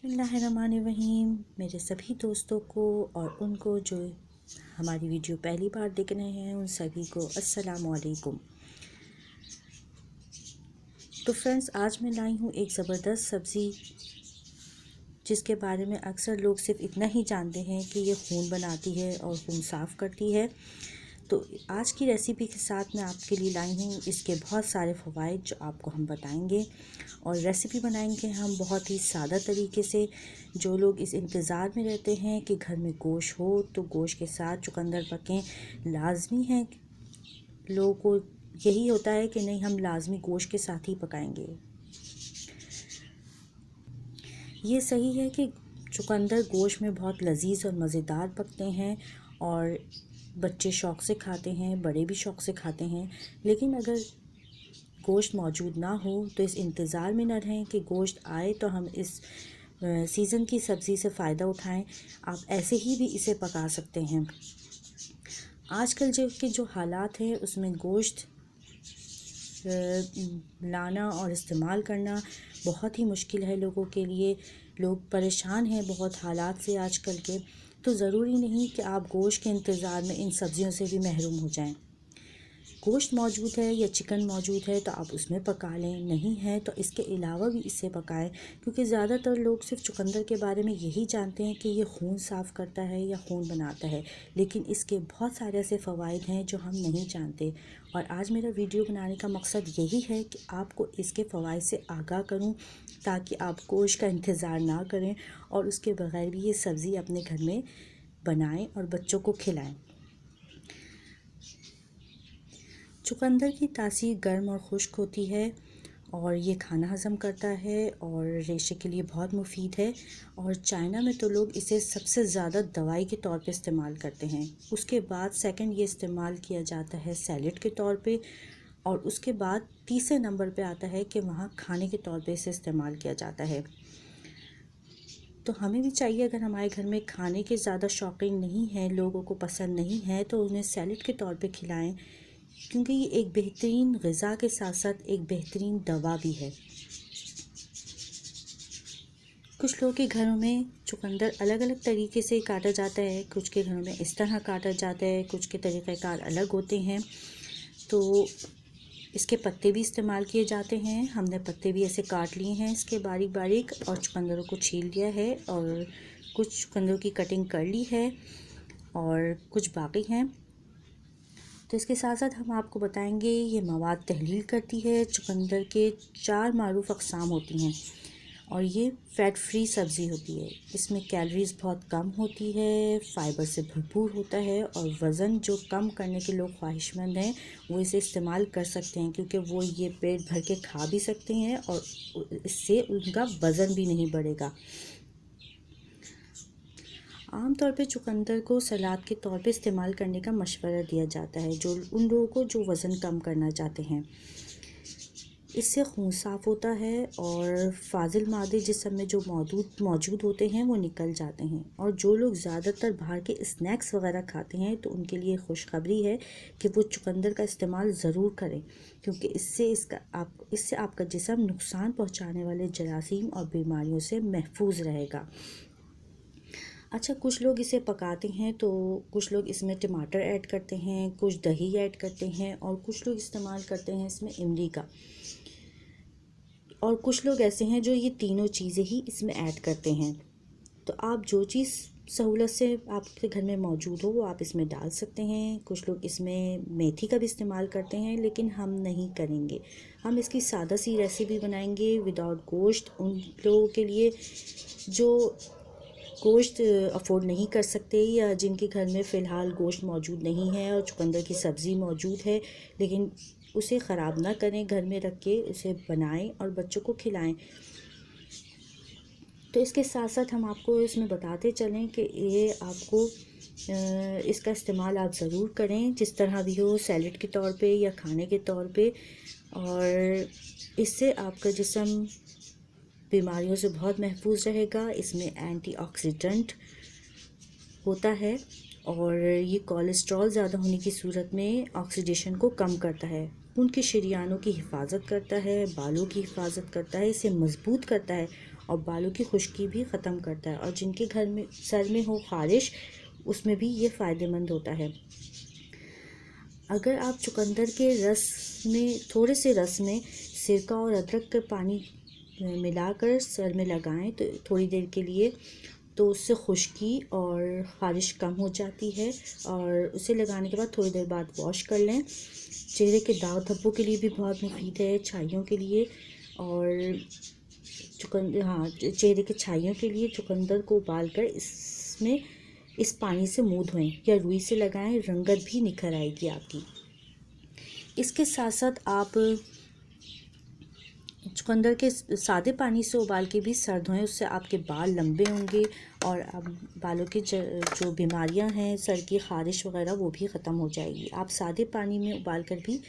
बिस्मिल्लाहिर्रहमानिर्रहीम। मेरे सभी दोस्तों को और उनको जो हमारी वीडियो पहली बार देख रहे हैं उन सभी को अस्सलाम वालेकुम। तो फ्रेंड्स, आज मैं लाई हूँ एक ज़बरदस्त सब्ज़ी जिसके बारे में अक्सर लोग सिर्फ इतना ही जानते हैं कि ये खून बनाती है और खून साफ़ करती है। तो आज की रेसिपी के साथ मैं आपके लिए लाई हूँ इसके बहुत सारे फ़वाइद जो आपको हम बताएंगे। और रेसिपी बनाएंगे हम बहुत ही सादा तरीके से। जो लोग इस इंतज़ार में रहते हैं कि घर में गोश्त हो तो गोश्त के साथ चुकंदर पकें, लाजमी है। लोगों को यही होता है कि नहीं, हम लाजमी गोश्त के साथ ही पकाएंगे। ये सही है कि चुकंदर गोश्त में बहुत लजीज और मज़ेदार पकते हैं और बच्चे शौक़ से खाते हैं, बड़े भी शौक़ से खाते हैं। लेकिन अगर गोश्त मौजूद ना हो तो इस इंतज़ार में ना रहें कि गोश्त आए तो हम इस सीज़न की सब्ज़ी से फ़ायदा उठाएं। आप ऐसे ही भी इसे पका सकते हैं। आजकल जो हालात हैं उसमें गोश्त लाना और इस्तेमाल करना बहुत ही मुश्किल है लोगों के लिए। लोग परेशान हैं बहुत हालात से आजकल के। तो ज़रूरी नहीं कि आप गोश्त के इंतज़ार में इन सब्ज़ियों से भी महरूम हो जाएं। गोश्त मौजूद है या चिकन मौजूद है तो आप उसमें पका लें, नहीं है तो इसके अलावा भी इसे पकाएं। क्योंकि ज़्यादातर लोग सिर्फ चुकंदर के बारे में यही जानते हैं कि ये खून साफ़ करता है या खून बनाता है, लेकिन इसके बहुत सारे ऐसे फ़वाइद हैं जो हम नहीं जानते। और आज मेरा वीडियो बनाने का मकसद यही है कि आपको इसके फ़वाइद से आगाह करूं ताकि आप गोश्त का इंतज़ार ना करें और उसके बग़ैर भी ये सब्ज़ी अपने घर में बनाएं और बच्चों को खिलाएं। चुकंदर की तासीर गर्म और खुश्क होती है और ये खाना हज़म करता है और रेशे के लिए बहुत मुफीद है। और चाइना में तो लोग इसे सबसे ज़्यादा दवाई के तौर पे इस्तेमाल करते हैं। उसके बाद सेकंड ये इस्तेमाल किया जाता है सैलेड के तौर पे, और उसके बाद तीसरे नंबर पे आता है कि वहाँ खाने के तौर पे इसे इस्तेमाल किया जाता है। तो हमें भी चाहिए, अगर हमारे घर में खाने के ज़्यादा शौकीन नहीं हैं, लोगों को पसंद नहीं है, तो उन्हें सैलेड के तौर पे खिलाएं, क्योंकि ये एक बेहतरीन ग़िज़ा के साथ साथ एक बेहतरीन दवा भी है। कुछ लोगों के घरों में चुकंदर अलग अलग तरीके से काटा जाता है। कुछ के घरों में इस तरह काटा जाता है, कुछ के तरीक़ेकार अलग होते हैं। तो इसके पत्ते भी इस्तेमाल किए जाते हैं। हमने पत्ते भी ऐसे काट लिए हैं इसके बारीक बारीक और चुकंदरों को छील लिया है और कुछ चुकंदरों की कटिंग कर ली है और कुछ बाकी हैं। तो इसके साथ साथ हम आपको बताएंगे ये मवाद तहलील करती है। चुकंदर के 4 मारूफ़ अक़साम होती हैं और ये फ़ैट फ्री सब्ज़ी होती है। इसमें कैलोरीज़ बहुत कम होती है, फ़ाइबर से भरपूर होता है और वज़न जो कम करने के लोग ख्वाहिशमंद हैं वो इसे इस्तेमाल कर सकते हैं, क्योंकि वो ये पेट भर के खा भी सकते हैं और इससे उनका वज़न भी नहीं बढ़ेगा। आमतौर पे चुकंदर को सलाद के तौर पे इस्तेमाल करने का मशवरा दिया जाता है जो उन लोगों को जो वज़न कम करना चाहते हैं। इससे खून साफ़ होता है और फाजिल मादे जिस्म में जो मौजूद होते हैं वो निकल जाते हैं। और जो लोग ज़्यादातर बाहर के स्नैक्स वगैरह खाते हैं तो उनके लिए खुशखबरी है कि वो चुकंदर का इस्तेमाल ज़रूर करें, क्योंकि इससे आपका जिस्म नुकसान पहुंचाने वाले जरासीम और बीमारियों से महफूज रहेगा। अच्छा, कुछ लोग इसे पकाते हैं तो कुछ लोग इसमें टमाटर ऐड करते हैं, कुछ दही ऐड करते हैं और कुछ लोग इस्तेमाल करते हैं इसमें इमली का, और कुछ लोग ऐसे हैं जो ये तीनों चीज़ें ही इसमें ऐड करते हैं। तो आप जो चीज़ सहूलत से आपके घर में मौजूद हो वो आप इसमें डाल सकते हैं। कुछ लोग इसमें मेथी का भी इस्तेमाल करते हैं, लेकिन हम नहीं करेंगे। हम इसकी सादा सी रेसिपी बनाएंगे विदाउट गोश्त, उन लोगों के लिए जो गोश्त अफोर्ड नहीं कर सकते या जिनके घर में फ़िलहाल गोश्त मौजूद नहीं है और चुकंदर की सब्ज़ी मौजूद है, लेकिन उसे ख़राब ना करें, घर में रख के उसे बनाएं और बच्चों को खिलाएं। तो इसके साथ साथ हम आपको इसमें बताते चलें कि ये आपको इसका इस्तेमाल आप ज़रूर करें, जिस तरह भी हो, सैलेड के तौर पे या खाने के तौर पे। और इससे आपका जिस्म बीमारियों से बहुत महफूज रहेगा। इसमें एंटीऑक्सीडेंट होता है और ये कोलेस्ट्रॉल ज़्यादा होने की सूरत में ऑक्सीडेशन को कम करता है, खून के शरीयानों की हिफाजत करता है, बालों की हिफाजत करता है, इसे मज़बूत करता है और बालों की खुश्की भी ख़त्म करता है। और जिनके घर में सर में हो ख़ारिश, उसमें भी ये फ़ायदेमंद होता है। अगर आप चुकंदर के रस में, थोड़े से रस में सिरका और अदरक का पानी मिलाकर सर में लगाएं तो थोड़ी देर के लिए, तो उससे खुश्की और ख़ारिश कम हो जाती है। और उसे लगाने के बाद थोड़ी देर बाद वॉश कर लें। चेहरे के दाग धब्बों के लिए भी बहुत मुफीद है, छाइयों के लिए। और चेहरे के छाइयों के लिए चुकंदर को उबालकर इसमें इस पानी से मुंह धोएं या रुई से लगाएं, रंगत भी निखर आएगी आपकी। इसके साथ साथ आप चुकंदर के सादे पानी से उबाल के भी सर धोएं, उससे आपके बाल लंबे होंगे और अब बालों की जो बीमारियां हैं, सर की ख़ारिश वगैरह, वो भी ख़त्म हो जाएगी। आप सादे पानी में उबाल कर भी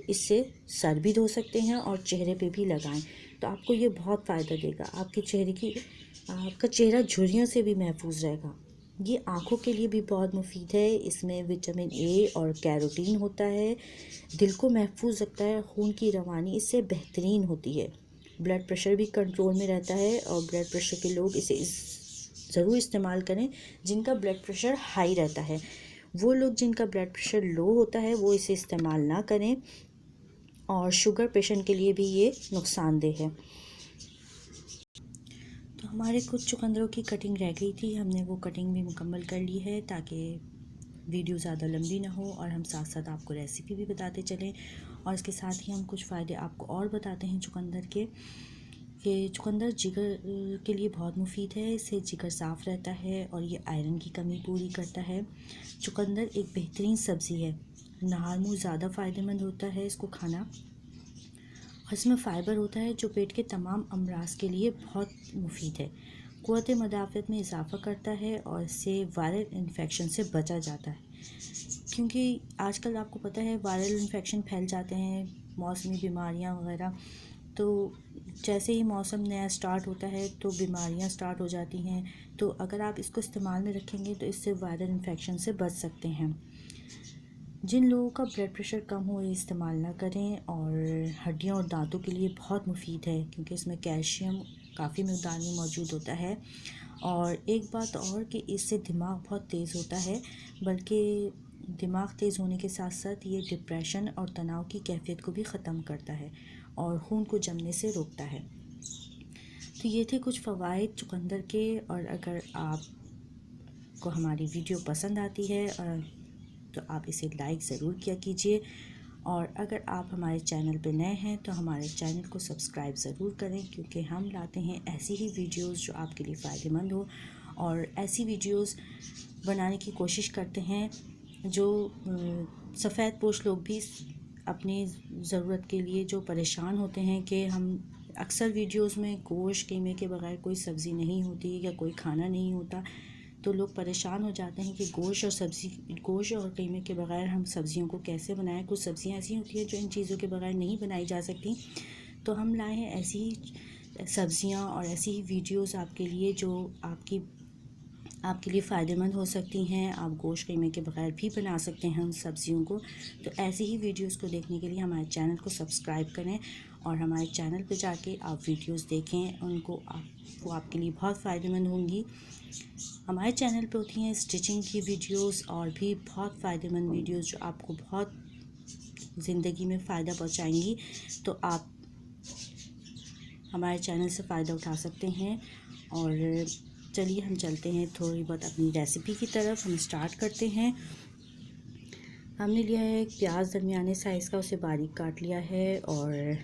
इससे सर भी धो सकते हैं और चेहरे पे भी लगाएं, तो आपको ये बहुत फ़ायदा देगा। आपका चेहरा झुर्रियों से भी महफूज रहेगा। ये आँखों के लिए भी बहुत मुफीद है। इसमें विटामिन ए और कैरोटीन होता है, दिल को महफूज रखता है, खून की रवानी इससे बेहतरीन होती है, ब्लड प्रेशर भी कंट्रोल में रहता है। और ब्लड प्रेशर के लोग इसे ज़रूर इस्तेमाल करें जिनका ब्लड प्रेशर हाई रहता है। वो लोग जिनका ब्लड प्रेशर लो होता है वो इसे इस्तेमाल ना करें। और शुगर पेशेंट के लिए भी ये नुकसानदेह है। तो हमारे कुछ चुकंदरों की कटिंग रह गई थी, हमने वो कटिंग भी मुकम्मल कर ली है ताकि वीडियो ज़्यादा लंबी ना हो और हम साथ साथ आपको रेसिपी भी बताते चलें। और इसके साथ ही हम कुछ फ़ायदे आपको और बताते हैं चुकंदर के, कि चुकंदर जिगर के लिए बहुत मुफीद है। इससे जिगर साफ़ रहता है और ये आयरन की कमी पूरी करता है। चुकंदर एक बेहतरीन सब्ज़ी है, नहार मुँह ज़्यादा फ़ायदेमंद होता है इसको खाना। और इसमें फ़ाइबर होता है जो पेट के तमाम अमराज के लिए बहुत मुफीद है। क़ुव्वत मदाफ़त में इजाफ़ा करता है और इससे वायरल इन्फेक्शन से बचा जाता है, क्योंकि आजकल आपको पता है वायरल इन्फेक्शन फैल जाते हैं, मौसमी बीमारियां वगैरह। तो जैसे ही मौसम नया स्टार्ट होता है तो बीमारियां स्टार्ट हो जाती हैं। तो अगर आप इसको इस्तेमाल में रखेंगे तो इससे वायरल इन्फेक्शन से बच सकते हैं। जिन लोगों का ब्लड प्रेशर कम हो ये इस्तेमाल ना करें। और हड्डियों और दांतों के लिए बहुत मुफीद है क्योंकि इसमें कैल्शियम काफ़ी मिक़दार में मौजूद होता है। और एक बात और कि इससे दिमाग बहुत तेज़ होता है, बल्कि दिमाग तेज़ होने के साथ साथ ये डिप्रेशन और तनाव की कैफियत को भी ख़त्म करता है और खून को जमने से रोकता है। तो ये थे कुछ फ़वाइद चुकंदर के। और अगर आपको हमारी वीडियो पसंद आती है तो आप इसे लाइक ज़रूर किया कीजिए। और अगर आप हमारे चैनल पर नए हैं तो हमारे चैनल को सब्सक्राइब ज़रूर करें, क्योंकि हम लाते हैं ऐसी ही वीडियोस जो आपके लिए फ़ायदेमंद हो। और ऐसी वीडियोस बनाने की कोशिश करते हैं जो सफ़ेद पोश लोग भी अपनी ज़रूरत के लिए जो परेशान होते हैं कि हम अक्सर वीडियोस में गोश्त कीमे के बगैर कोई सब्ज़ी नहीं होती या कोई खाना नहीं होता, तो लोग परेशान हो जाते हैं कि गोश्त और कीमे के बगैर हम सब्ज़ियों को कैसे बनाएं। कुछ सब्ज़ियां ऐसी होती हैं जो इन चीज़ों के बगैर नहीं बनाई जा सकती। तो हम लाए हैं ऐसी ही सब्ज़ियां और ऐसी ही वीडियोस आपके लिए जो आपके लिए फ़ायदेमंद हो सकती हैं। आप गोश्त कीमे के बगैर भी बना सकते हैं उन सब्ज़ियों को। तो ऐसी ही वीडियोस को देखने के लिए हमारे चैनल को सब्सक्राइब करें और हमारे चैनल पर जाके आप वीडियोस देखें, वो आपके लिए बहुत फ़ायदेमंद होंगी। हमारे चैनल पे होती हैं स्टिचिंग की वीडियोस और भी बहुत फ़ायदेमंद वीडियोस जो आपको बहुत ज़िंदगी में फ़ायदा पहुंचाएंगी। तो आप हमारे चैनल से फ़ायदा उठा सकते हैं। और चलिए हम चलते हैं थोड़ी बहुत अपनी रेसिपी की तरफ। हम स्टार्ट करते हैं। हमने लिया है एक प्याज दरमियाने साइज़ का, उसे बारीक काट लिया है। और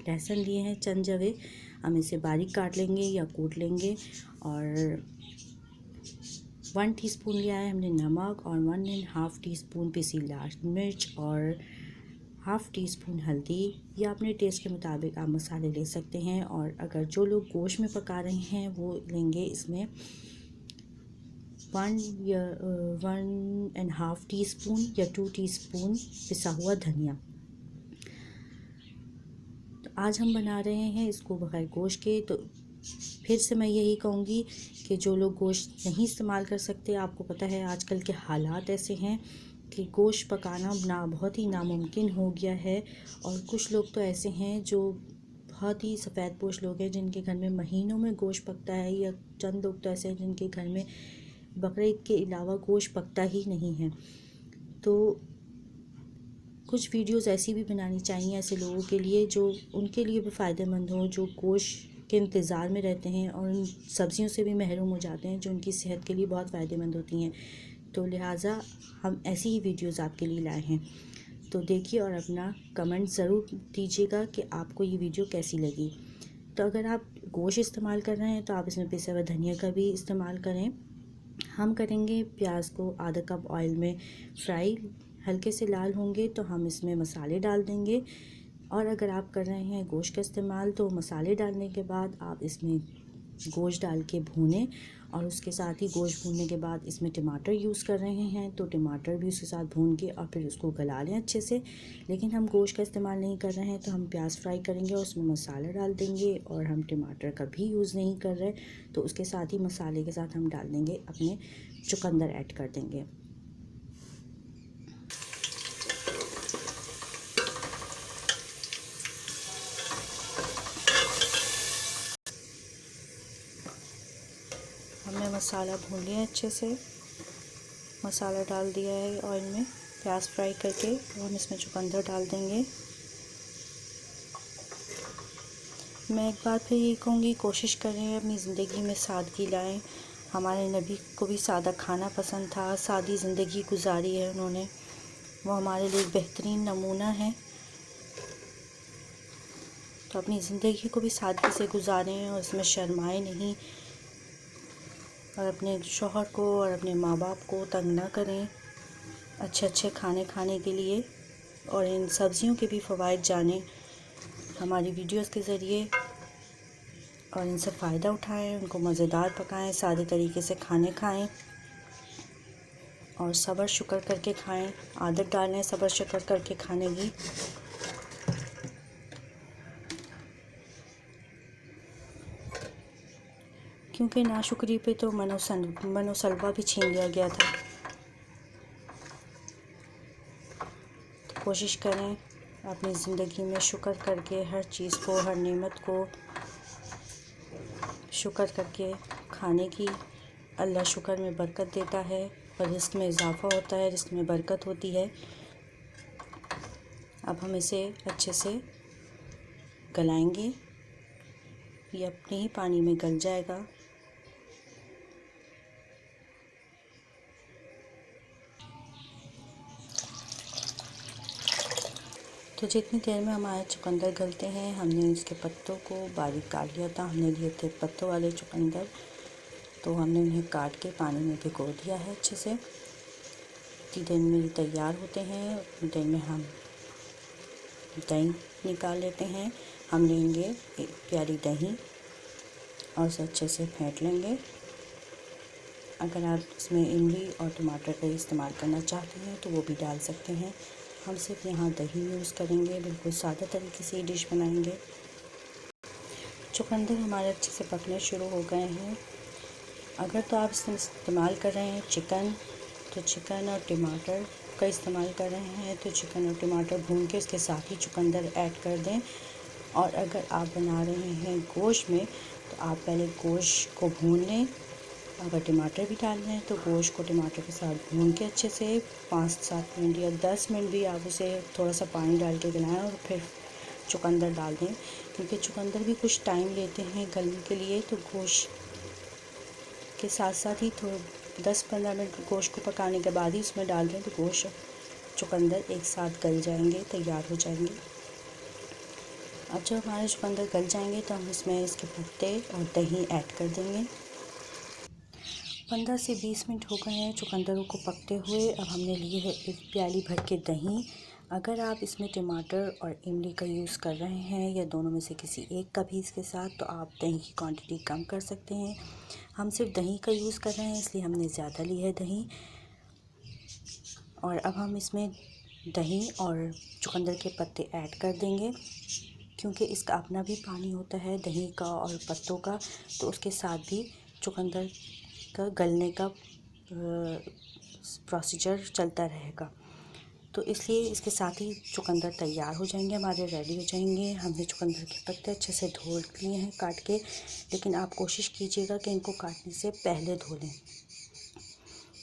लहसुन लिए हैं चंद जवे, हम इसे बारीक काट लेंगे या कूट लेंगे। और 1 टीस्पून लिया है हमने नमक और 1½ टीस्पून पिसी लाल मिर्च और ½ टीस्पून हल्दी, या अपने टेस्ट के मुताबिक आप मसाले ले सकते हैं। और अगर जो लोग गोश्त में पका रहे हैं वो लेंगे इसमें 1½ टीस्पून या 2 टीस्पून पिसा हुआ धनिया। तो आज हम बना रहे हैं इसको बगैर गोश्त के। तो फिर से मैं यही कहूँगी कि जो लोग गोश्त नहीं इस्तेमाल कर सकते, आपको पता है आजकल के हालात ऐसे हैं कि गोश्त पकाना बहुत ही नामुमकिन हो गया है। और कुछ लोग तो ऐसे हैं जो बहुत ही सफ़ेदपोश लोग हैं जिनके घर में महीनों में गोश्त पकता है, या चंद लोग तो ऐसे हैं जिनके घर में बकरीद के अलावा गोश्त पकता ही नहीं है। तो कुछ वीडियोस ऐसी भी बनानी चाहिए ऐसे लोगों के लिए, जो उनके लिए भी फ़ायदेमंद हो, जो गोश्त के इंतज़ार में रहते हैं और उन सब्ज़ियों से भी महरूम हो जाते हैं जो उनकी सेहत के लिए बहुत फ़ायदेमंद होती हैं। तो लिहाजा हम ऐसी ही वीडियोस आपके लिए लाए हैं। तो देखिए और अपना कमेंट ज़रूर दीजिएगा कि आपको ये वीडियो कैसी लगी। तो अगर आप गोश्त इस्तेमाल कर रहे हैं तो आप इसमें पिसा हुआ धनिया का भी इस्तेमाल करें। हम करेंगे प्याज को आधा कप ऑयल में फ्राई, हल्के से लाल होंगे तो हम इसमें मसाले डाल देंगे। और अगर आप कर रहे हैं गोश्त का इस्तेमाल तो मसाले डालने के बाद आप इसमें गोश्त डाल के भूनें, और उसके साथ ही गोश्त भूनने के बाद इसमें टमाटर यूज़ कर रहे हैं तो टमाटर भी उसके साथ भून के और फिर उसको गला लें अच्छे से। लेकिन हम गोश्त का इस्तेमाल नहीं कर रहे हैं तो हम प्याज फ्राई करेंगे और उसमें मसाला डाल देंगे, और हम टमाटर का भी यूज़ नहीं कर रहे तो उसके साथ ही मसाले के साथ हम डाल देंगे अपने चुकंदर ऐड कर देंगे। हमने मसाला भून लिया अच्छे से, मसाला डाल दिया है ऑयल में प्याज फ्राई करके, और हम इसमें चुकंदर डाल देंगे। मैं एक बार फिर ये कहूँगी, कोशिश करें अपनी ज़िंदगी में सादगी लाएं। हमारे नबी को भी सादा खाना पसंद था, सादी ज़िंदगी गुजारी है उन्होंने, वो हमारे लिए एक बेहतरीन नमूना है। तो अपनी ज़िंदगी को भी सादगी से गुजारें और इसमें शर्माएं नहीं, और अपने शौहर को और अपने माँ बाप को तंग ना करें अच्छे अच्छे खाने खाने के लिए। और इन सब्ज़ियों के भी फ़वाइद जानें हमारी वीडियोस के ज़रिए, और इनसे फ़ायदा उठाएं, उनको मज़ेदार पकाएं, सादे तरीके से खाने खाएं और सब्र शुक्र करके खाएं। आदत डालें सब्र शुक्र करके खाने की। क्योंकि नाशुक्री पे तो मनोसलवा भी छीन लिया गया था। तो कोशिश करें अपनी ज़िंदगी में शुक्र करके हर चीज़ को, हर नेमत को शुक्र करके खाने की। अल्लाह शुक्र में बरकत देता है और रिज़्क़ में इजाफ़ा होता है, रिज़्क़ में बरकत होती है। अब हम इसे अच्छे से गलाएंगे, ये अपने ही पानी में गल जाएगा। तो जितनी देर में हमारे चुकंदर गलते हैं, हमने इसके पत्तों को बारीक काट लिया था। हमने लिए थे पत्तों वाले चुकंदर, तो हमने उन्हें काट के पानी में भिगो दिया है अच्छे से। इतनी देर में ये तैयार होते हैं, उतनी देर में हम दही निकाल लेते हैं। हम लेंगे एक प्याली दही और उसे अच्छे से फेंट लेंगे। अगर आप इसमें इमली और टमाटर का इस्तेमाल करना चाहते हैं तो वो भी डाल सकते हैं। हम सिर्फ यहाँ दही यूज़ करेंगे, बिल्कुल सादा तरीके से ये डिश बनाएंगे। चुकंदर हमारे अच्छे से पकने शुरू हो गए हैं। अगर तो आप इसमें इस्तेमाल कर रहे हैं चिकन, तो चिकन और टमाटर का इस्तेमाल कर रहे हैं तो चिकन और टमाटर भून के उसके साथ ही चुकंदर ऐड कर दें। और अगर आप बना रहे हैं गोश्त में तो आप पहले गोश्त को भून लें। अगर टमाटर भी डाल रहे हैं तो गोश्त को टमाटर के साथ भून के अच्छे से 5-7 मिनट या 10 मिनट भी आप उसे थोड़ा सा पानी डाल के गलाएं और फिर चुकंदर डाल दें, क्योंकि चुकंदर भी कुछ टाइम लेते हैं गलने के लिए। तो गोश्त के साथ साथ ही थोड़ा 10-15 मिनट गोश्त को पकाने के बाद ही उसमें डाल दें तो गोश्त चुकंदर एक साथ गल जाएंगे, तैयार हो जाएंगे। अब जब हमारे चुकंदर गल जाएंगे तो हम इसमें इसके पत्ते और दही ऐड कर देंगे। 15 से 20 मिनट हो गए हैं चुकंदरों को पकते हुए। अब हमने लिए है एक प्याली भर के दही। अगर आप इसमें टमाटर और इमली का यूज़ कर रहे हैं या दोनों में से किसी एक का भी इसके साथ, तो आप दही की क्वांटिटी कम कर सकते हैं। हम सिर्फ दही का यूज़ कर रहे हैं इसलिए हमने ज़्यादा ली है दही। और अब हम इसमें दही और चुकंदर के पत्ते ऐड कर देंगे, क्योंकि इसका अपना भी पानी होता है दही का और पत्तों का, तो उसके साथ भी चुकंदर का गलने का प्रोसीजर चलता रहेगा। तो इसलिए इसके साथ ही चुकंदर तैयार हो जाएंगे, हमारे रेडी हो जाएंगे। हमने चुकंदर के पत्ते अच्छे से धो लिए हैं काट के, लेकिन आप कोशिश कीजिएगा कि इनको काटने से पहले धो लें,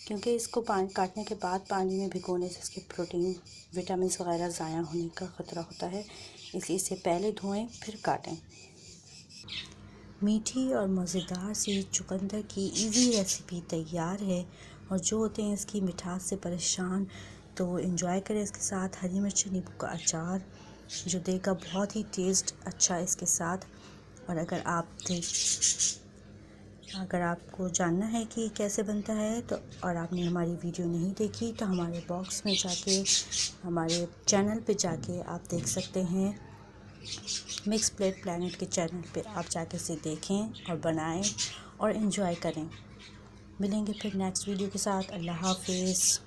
क्योंकि इसको पानी काटने के बाद पानी में भिगोने से इसके प्रोटीन विटामिन वगैरह ज़ाया होने का ख़तरा होता है, इसलिए इसे पहले धोएं फिर काटें। मीठी और मज़ेदार सी चुकंदर की इजी रेसिपी तैयार है, और जो होते हैं इसकी मिठास से परेशान तो एंजॉय करें इसके साथ हरी मिर्च नींबू का अचार, जो देगा बहुत ही टेस्ट अच्छा इसके साथ। और अगर आपको जानना है कि कैसे बनता है तो, और आपने हमारी वीडियो नहीं देखी, तो हमारे बॉक्स में जाके हमारे चैनल पे जाके आप देख सकते हैं। मिक्स प्लेट प्लैनेट के चैनल पे आप जाके इसे देखें और बनाएं और एंजॉय करें। मिलेंगे फिर नेक्स्ट वीडियो के साथ। अल्लाह हाफिज़।